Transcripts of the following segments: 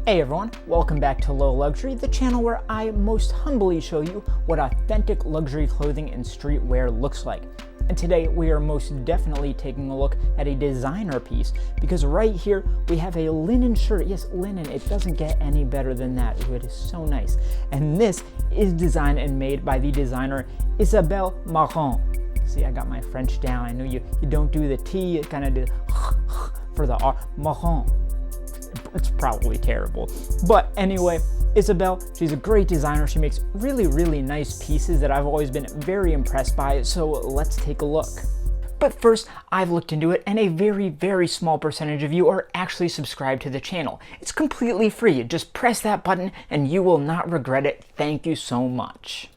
Hey everyone, welcome back to Low Luxury, the channel where I most humbly show you what authentic luxury clothing and streetwear looks like. And today we are most definitely taking a look at a designer piece, because right here we have a linen shirt. Yes, linen, it doesn't get any better than that. Ooh, it is so nice. And this is designed and made by the designer Isabel Marant. See, I got my French down. I know you don't do the T, you kind of do for the R. Marant. It's probably terrible. But anyway, Isabel, she's a great designer. She makes really nice pieces that I've always been very impressed by, so let's take a look. But first, I've looked into it, and a very small percentage of you are actually subscribed to the channel. It's completely free. Just press that button and you will not regret it. Thank you so much.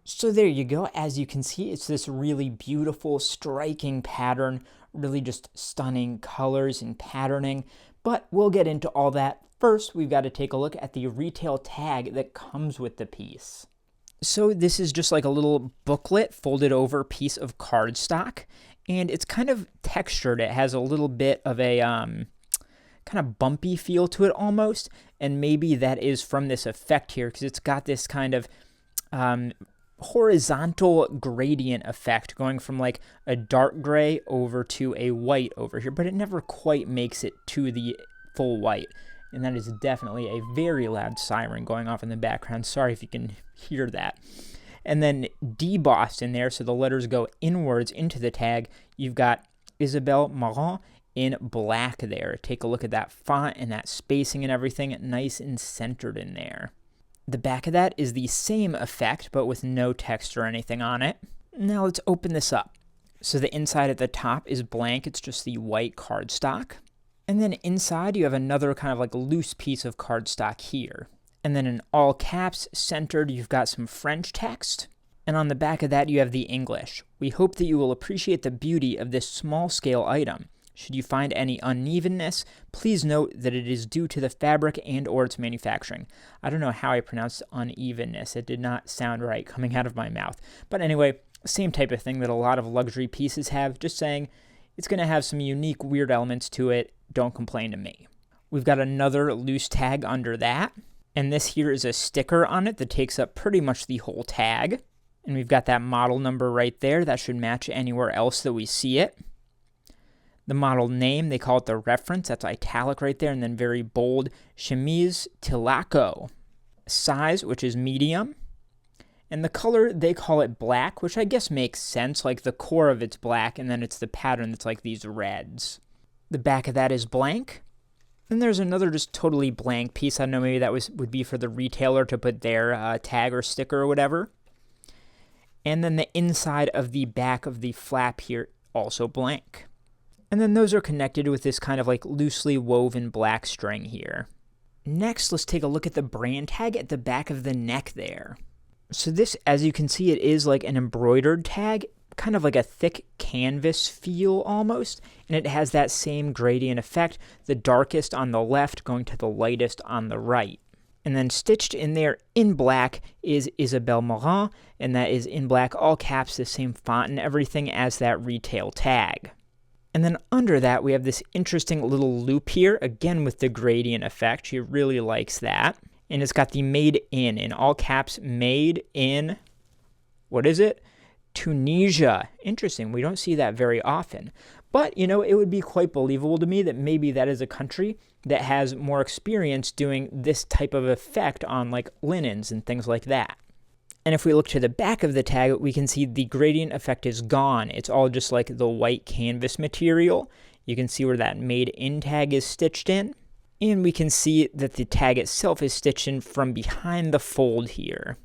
So there you go. As you can see, it's this really beautiful, striking pattern, really just stunning colors and patterning. But we'll get into all that. First, we've got to take a look at the retail tag that comes with the piece. So this is just like a little booklet folded over piece of cardstock, and it's kind of textured. It has a little bit of a kind of bumpy feel to it almost, and maybe that is from this effect here, because it's got this kind of horizontal gradient effect going from like a dark gray over to a white over here, but it never quite makes it to the full white. And that is definitely a very loud siren going off in the background. Sorry if you can hear that. And then debossed in there, so the letters go inwards into the tag. You've got Isabel Marant in black there. Take a look at that font and that spacing and everything, nice and centered in there. The back of that is the same effect, but with no text or anything on it. Now let's open this up. So the inside at the top is blank. It's just the white cardstock. And then inside you have another kind of like loose piece of cardstock here. And then in all caps, centered, you've got some French text. And on the back of that, you have the English. We hope that you will appreciate the beauty of this small scale item. Should you find any unevenness, please note that it is due to the fabric and or its manufacturing. I don't know how I pronounced unevenness. It did not sound right coming out of my mouth. But anyway, same type of thing that a lot of luxury pieces have. Just saying, it's going to have some unique, weird elements to it. Don't complain to me. We've got another loose tag under that. And this here is a sticker on it that takes up pretty much the whole tag. And we've got that model number right there. That should match anywhere else that we see it. The model name, they call it the reference. That's italic right there, and then very bold, chemise tilaco. Size, which is medium. And the color, they call it black, which I guess makes sense. Like the core of it's black, and then it's the pattern that's like these reds. The back of that is blank. Then there's another just totally blank piece. I don't know, maybe that would be for the retailer to put their tag or sticker or whatever. And then the inside of the back of the flap here, also blank. And then those are connected with this kind of like loosely woven black string here. Next, let's take a look at the brand tag at the back of the neck there. So this, as you can see, it is like an embroidered tag, kind of like a thick canvas feel almost. And it has that same gradient effect, the darkest on the left going to the lightest on the right. And then stitched in there in black is Isabel Marant, and that is in black, all caps, the same font and everything as that retail tag. And then under that, we have this interesting little loop here, again with the gradient effect. She really likes that. And it's got the made in all caps, made in, what is it? Tunisia. Interesting. We don't see that very often. But, you know, it would be quite believable to me that maybe that is a country that has more experience doing this type of effect on like linens and things like that. And if we look to the back of the tag, we can see the gradient effect is gone. It's all just like the white canvas material. You can see where that made in tag is stitched in. And we can see that the tag itself is stitched in from behind the fold here.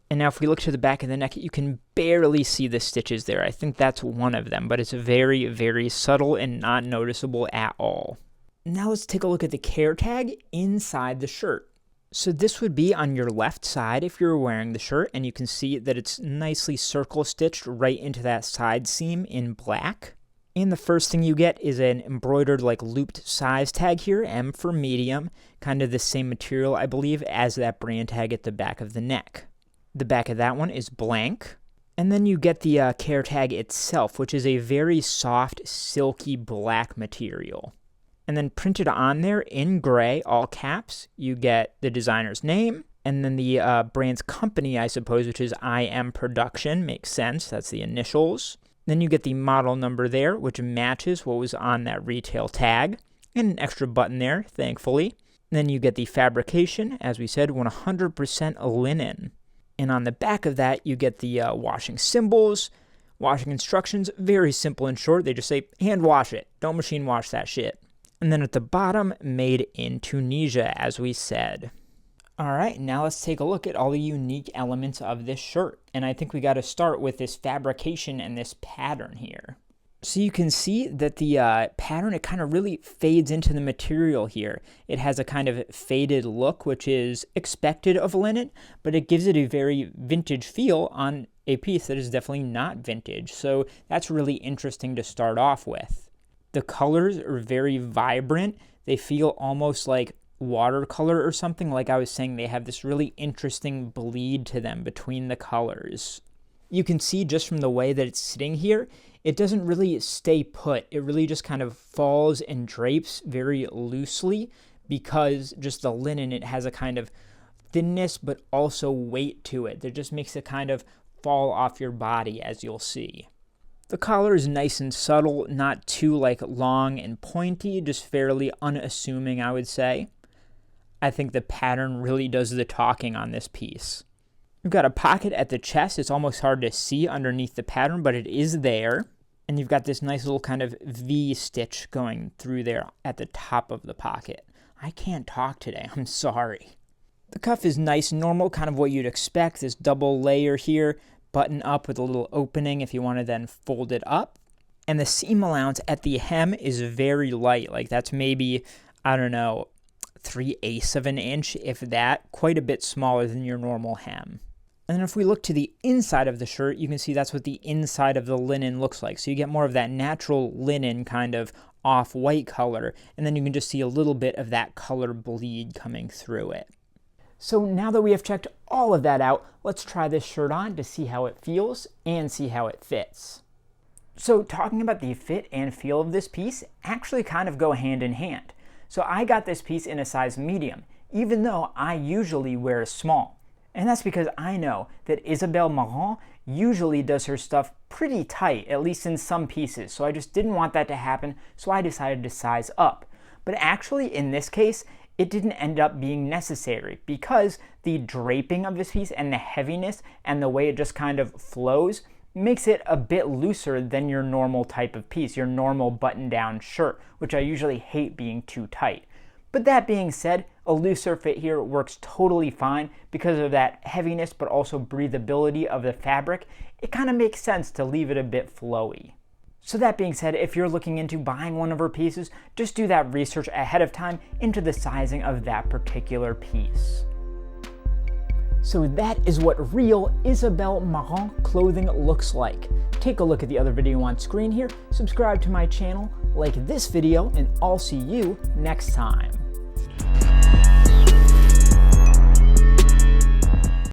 And now if we look to the back of the neck, you can barely see the stitches there. I think that's one of them, but it's very subtle and not noticeable at all. Now let's take a look at the care tag inside the shirt. So this would be on your left side if you're wearing the shirt, and you can see that it's nicely circle stitched right into that side seam in black. And the first thing you get is an embroidered like looped size tag here, M for medium, kind of the same material I believe as that brand tag at the back of the neck. The back of that one is blank. And then you get the care tag itself, which is a very soft, silky black material. And then printed on there in gray, all caps, you get the designer's name, and then the brand's company, I suppose, which is IM Production. Makes sense. That's the initials. Then you get the model number there, which matches what was on that retail tag, and an extra button there, thankfully. Then you get the fabrication, as we said, 100% linen. And on the back of that, you get the washing symbols, washing instructions, very simple and short. They just say, hand wash it. Don't machine wash that shit. And then at the bottom, made in Tunisia, as we said. All right, now let's take a look at all the unique elements of this shirt. And I think we got to start with this fabrication and this pattern here. So you can see that the pattern, it kind of really fades into the material here. It has a kind of faded look, which is expected of linen, but it gives it a very vintage feel on a piece that is definitely not vintage. So that's really interesting to start off with. The colors are very vibrant. They feel almost like watercolor or something. Like I was saying, they have this really interesting bleed to them between the colors. You can see just from the way that it's sitting here, it doesn't really stay put. It really just kind of falls and drapes very loosely because just the linen, it has a kind of thinness but also weight to it that just makes it kind of fall off your body, as you'll see. The collar is nice and subtle, not too like long and pointy, just fairly unassuming, I would say. I think the pattern really does the talking on this piece. You've got a pocket at the chest. It's almost hard to see underneath the pattern, but it is there. And you've got this nice little kind of V stitch going through there at the top of the pocket. I can't talk today, I'm sorry. The cuff is nice and normal, kind of what you'd expect. This double layer here, button up with a little opening if you want to then fold it up. And the seam allowance at the hem is very light. Like that's maybe, I don't know, 3/8 of an inch, if that, quite a bit smaller than your normal hem. And then if we look to the inside of the shirt, you can see that's what the inside of the linen looks like. So you get more of that natural linen kind of off-white color, and then you can just see a little bit of that color bleed coming through it. So now that we have checked all of that out, let's try this shirt on to see how it feels and see how it fits. So talking about the fit and feel of this piece actually kind of go hand in hand. So I got this piece in a size medium, even though I usually wear a small. And that's because I know that Isabel Marant usually does her stuff pretty tight, at least in some pieces. So I just didn't want that to happen, so I decided to size up. But actually, in this case, it didn't end up being necessary because the draping of this piece and the heaviness and the way it just kind of flows makes it a bit looser than your normal type of piece, your normal button-down shirt, which I usually hate being too tight. But that being said, a looser fit here works totally fine because of that heaviness but also breathability of the fabric. It kind of makes sense to leave it a bit flowy. So that being said, if you're looking into buying one of her pieces, just do that research ahead of time into the sizing of that particular piece. So that is what real Isabel Marant clothing looks like. Take a look at the other video on screen here, subscribe to my channel, like this video, and I'll see you next time.